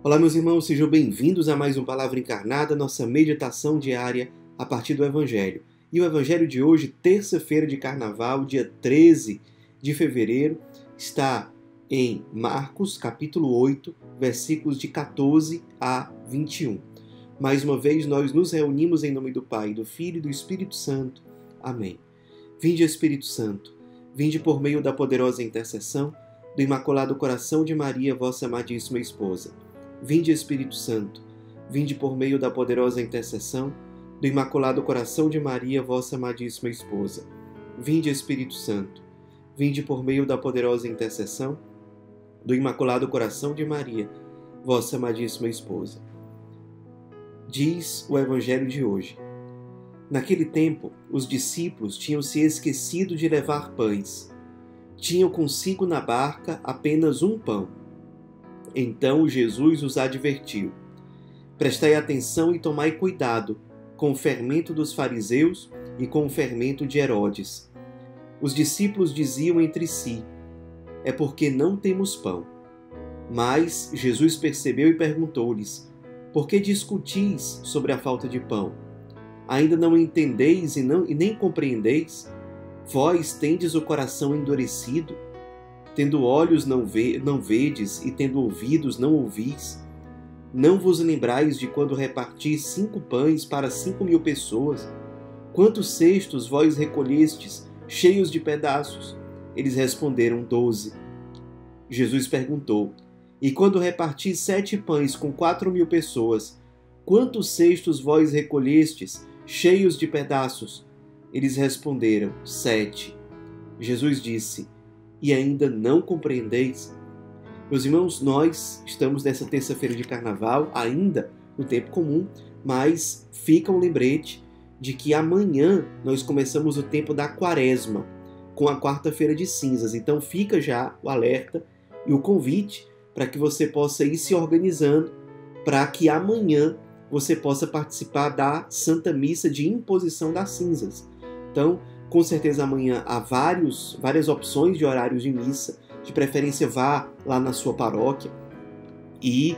Olá, meus irmãos, sejam bem-vindos a mais um Palavra Encarnada, nossa meditação diária a partir do Evangelho. E o Evangelho de hoje, terça-feira de Carnaval, dia 13 de fevereiro, está em Marcos, capítulo 8, versículos de 14 a 21. Mais uma vez, nós nos reunimos em nome do Pai, do Filho e do Espírito Santo. Amém. Vinde, Espírito Santo, vinde por meio da poderosa intercessão do Imaculado Coração de Maria, vossa amadíssima esposa. Vinde, Espírito Santo, vinde por meio da poderosa intercessão do Imaculado Coração de Maria, vossa amadíssima esposa. Vinde, Espírito Santo, vinde por meio da poderosa intercessão do Imaculado Coração de Maria, vossa amadíssima esposa. Diz o Evangelho de hoje. Naquele tempo, os discípulos tinham se esquecido de levar pães. Tinham consigo na barca apenas um pão. Então Jesus os advertiu: prestai atenção e tomai cuidado com o fermento dos fariseus e com o fermento de Herodes. Os discípulos diziam entre si: é porque não temos pão. Mas Jesus percebeu e perguntou-lhes: por que discutis sobre a falta de pão? Ainda não entendeis e nem compreendeis? Vós tendes o coração endurecido? Tendo olhos não vedes, e tendo ouvidos não ouvis? Não vos lembrais de quando reparti 5 pães para 5.000 pessoas? Quantos cestos vós recolhestes, cheios de pedaços? Eles responderam: 12. Jesus perguntou: e quando reparti 7 pães com 4.000 pessoas, quantos cestos vós recolhestes, cheios de pedaços? Eles responderam: 7. Jesus disse: e ainda não compreendeis? Meus irmãos, nós estamos nessa terça-feira de Carnaval, ainda no tempo comum, mas fica um lembrete de que amanhã nós começamos o tempo da Quaresma, com a quarta-feira de cinzas. Então fica já o alerta e o convite para que você possa ir se organizando para que amanhã você possa participar da Santa Missa de imposição das cinzas. Então, com certeza amanhã há várias opções de horários de missa. De preferência, vá lá na sua paróquia e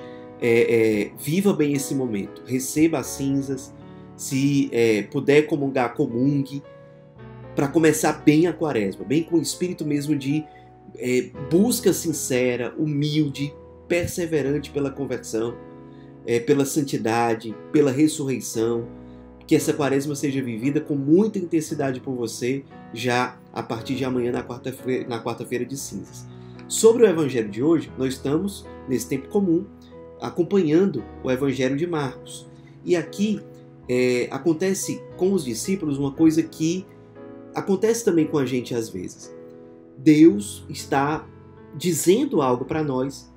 viva bem esse momento. Receba as cinzas, se puder comungar, comungue, para começar bem a Quaresma, bem com o espírito mesmo de busca sincera, humilde, perseverante pela conversão, pela santidade, pela ressurreição. Que essa Quaresma seja vivida com muita intensidade por você, já a partir de amanhã, na quarta-feira de cinzas. Sobre o Evangelho de hoje, nós estamos, nesse tempo comum, acompanhando o Evangelho de Marcos. E aqui acontece com os discípulos uma coisa que acontece também com a gente às vezes. Deus está dizendo algo para nós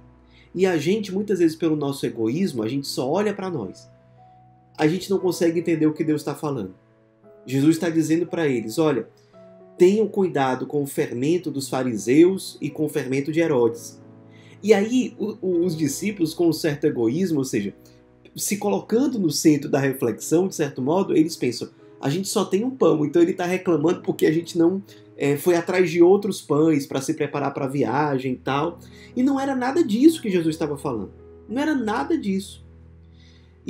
e a gente, muitas vezes pelo nosso egoísmo, a gente só olha para nós. A gente não consegue entender o que Deus está falando. Jesus está dizendo para eles: olha, tenham cuidado com o fermento dos fariseus e com o fermento de Herodes. E aí os discípulos, com um certo egoísmo, ou seja, se colocando no centro da reflexão, de certo modo, eles pensam: a gente só tem um pão, então ele está reclamando porque a gente não foi atrás de outros pães para se preparar para a viagem e tal. E não era nada disso que Jesus estava falando. Não era nada disso.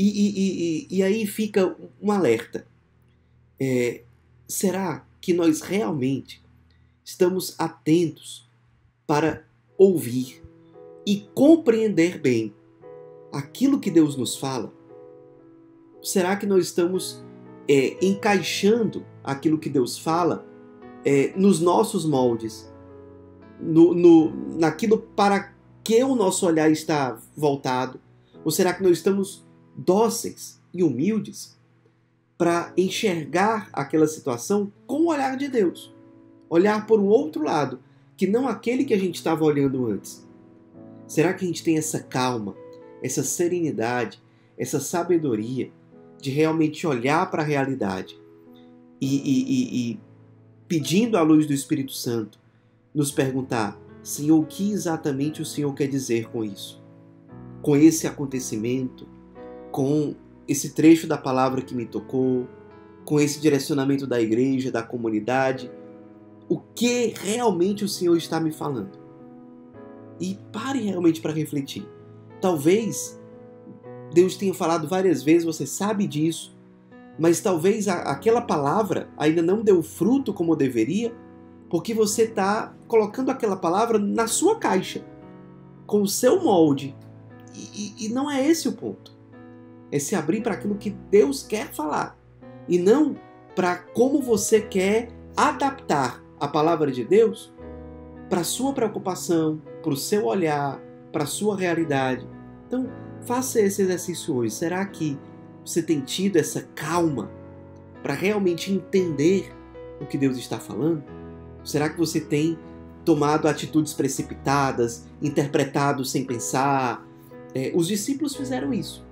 E aí fica um alerta. Será que nós realmente estamos atentos para ouvir e compreender bem aquilo que Deus nos fala? Será que nós estamos encaixando aquilo que Deus fala nos nossos moldes? Naquilo para que o nosso olhar está voltado? Ou será que nós estamos dóceis e humildes para enxergar aquela situação com o olhar de Deus? Olhar por um outro lado, que não aquele que a gente estava olhando antes. Será que a gente tem essa calma, essa serenidade, essa sabedoria de realmente olhar para a realidade e pedindo à luz do Espírito Santo, nos perguntar: Senhor, o que exatamente o Senhor quer dizer com isso? Com esse acontecimento? Com esse trecho da palavra que me tocou, com esse direcionamento da igreja, da comunidade, o que realmente o Senhor está me falando? E pare realmente para refletir. Talvez Deus tenha falado várias vezes, você sabe disso, mas talvez aquela palavra ainda não deu fruto como deveria, porque você está colocando aquela palavra na sua caixa, com o seu molde. E não é esse o ponto. É se abrir para aquilo que Deus quer falar, e não para como você quer adaptar a palavra de Deus para a sua preocupação, para o seu olhar, para a sua realidade. Então, faça esse exercício hoje. Será que você tem tido essa calma para realmente entender o que Deus está falando? Será que você tem tomado atitudes precipitadas, interpretado sem pensar? Os discípulos fizeram isso.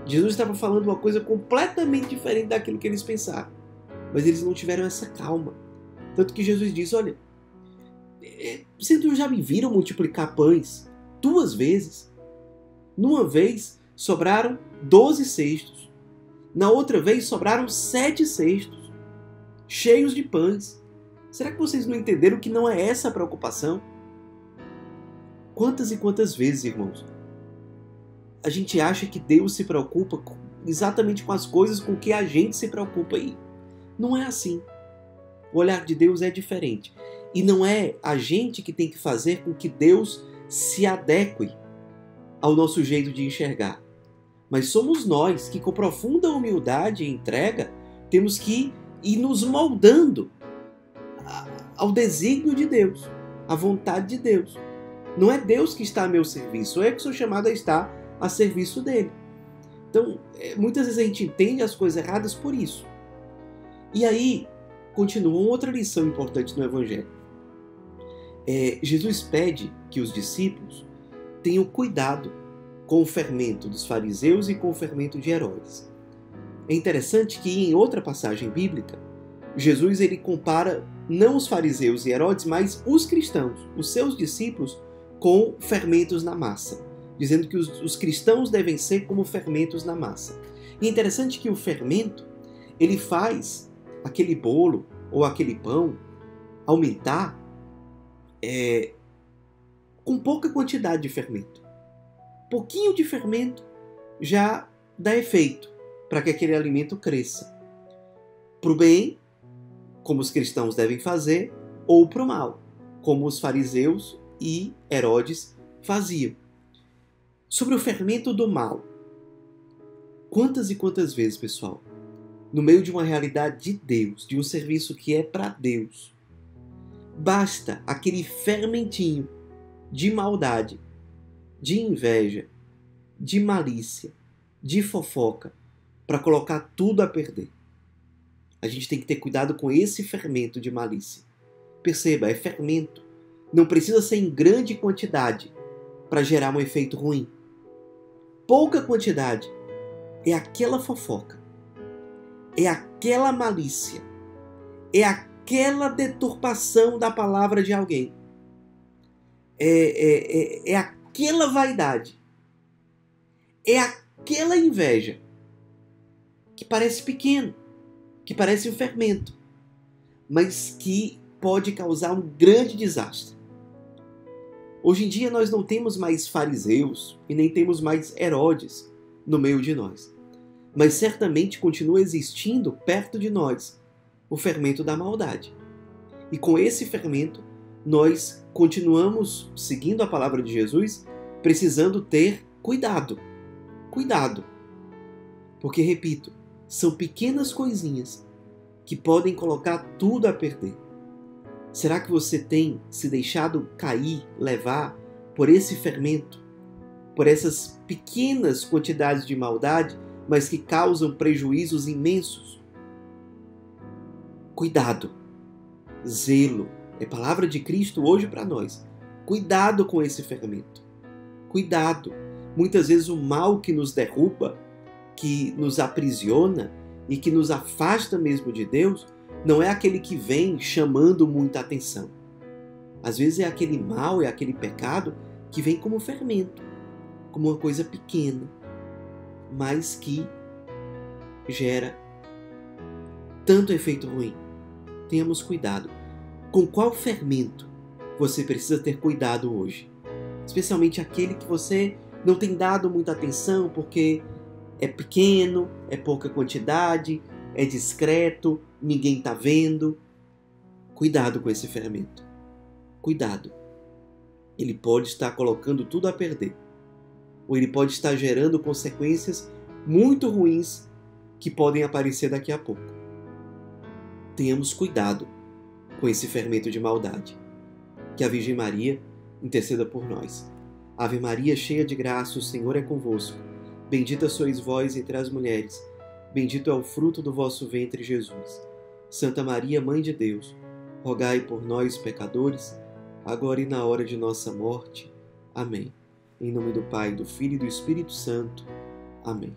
Jesus estava falando uma coisa completamente diferente daquilo que eles pensaram. Mas eles não tiveram essa calma. Tanto que Jesus diz, olha, vocês não já me viram multiplicar pães 2 vezes? Numa vez sobraram 12 cestos. Na outra vez sobraram 7 cestos, cheios de pães. Será que vocês não entenderam que não é essa a preocupação? Quantas e quantas vezes, irmãos, a gente acha que Deus se preocupa exatamente com as coisas com que a gente se preocupa aí? Não é assim. O olhar de Deus é diferente. E não é a gente que tem que fazer com que Deus se adeque ao nosso jeito de enxergar. Mas somos nós que, com profunda humildade e entrega, temos que ir nos moldando ao desígnio de Deus, à vontade de Deus. Não é Deus que está a meu serviço, eu que sou chamado a estar a serviço dele. Então, muitas vezes a gente entende as coisas erradas por isso. E aí, continua outra lição importante no Evangelho. Jesus pede que os discípulos tenham cuidado com o fermento dos fariseus e com o fermento de Herodes. É interessante que em outra passagem bíblica, Jesus ele compara não os fariseus e Herodes, mas os cristãos, os seus discípulos, com fermentos na massa, dizendo que os cristãos devem ser como fermentos na massa. E é interessante que o fermento, ele faz aquele bolo ou aquele pão aumentar com pouca quantidade de fermento. Pouquinho de fermento já dá efeito para que aquele alimento cresça. Para o bem, como os cristãos devem fazer, ou para o mal, como os fariseus e Herodes faziam. Sobre o fermento do mal. Quantas e quantas vezes, pessoal, no meio de uma realidade de Deus, de um serviço que é para Deus, basta aquele fermentinho de maldade, de inveja, de malícia, de fofoca, para colocar tudo a perder. A gente tem que ter cuidado com esse fermento de malícia. Perceba, é fermento. Não precisa ser em grande quantidade para gerar um efeito ruim. Pouca quantidade é aquela fofoca, é aquela malícia, é aquela deturpação da palavra de alguém, é aquela vaidade, é aquela inveja que parece pequeno, que parece um fermento, mas que pode causar um grande desastre. Hoje em dia nós não temos mais fariseus e nem temos mais Herodes no meio de nós. Mas certamente continua existindo perto de nós o fermento da maldade. E com esse fermento nós continuamos, seguindo a palavra de Jesus, precisando ter cuidado. Cuidado. Porque, repito, são pequenas coisinhas que podem colocar tudo a perder. Será que você tem se deixado cair, levar por esse fermento, por essas pequenas quantidades de maldade, mas que causam prejuízos imensos? Cuidado, zelo, é palavra de Cristo hoje para nós. Cuidado com esse fermento. Cuidado. Muitas vezes o mal que nos derruba, que nos aprisiona e que nos afasta mesmo de Deus, não é aquele que vem chamando muita atenção. Às vezes é aquele mal, é aquele pecado que vem como fermento, como uma coisa pequena, mas que gera tanto efeito ruim. Tenhamos cuidado. Com qual fermento você precisa ter cuidado hoje? Especialmente aquele que você não tem dado muita atenção porque É pequeno, é pouca quantidade, é discreto, ninguém está vendo. Cuidado com esse fermento. Cuidado. Ele pode estar colocando tudo a perder. Ou ele pode estar gerando consequências muito ruins que podem aparecer daqui a pouco. Tenhamos cuidado com esse fermento de maldade. Que a Virgem Maria interceda por nós. Ave Maria, cheia de graça, o Senhor é convosco. Bendita sois vós entre as mulheres. Bendito é o fruto do vosso ventre, Jesus. Santa Maria, Mãe de Deus, rogai por nós, pecadores, agora e na hora de nossa morte. Amém. Em nome do Pai, do Filho e do Espírito Santo. Amém.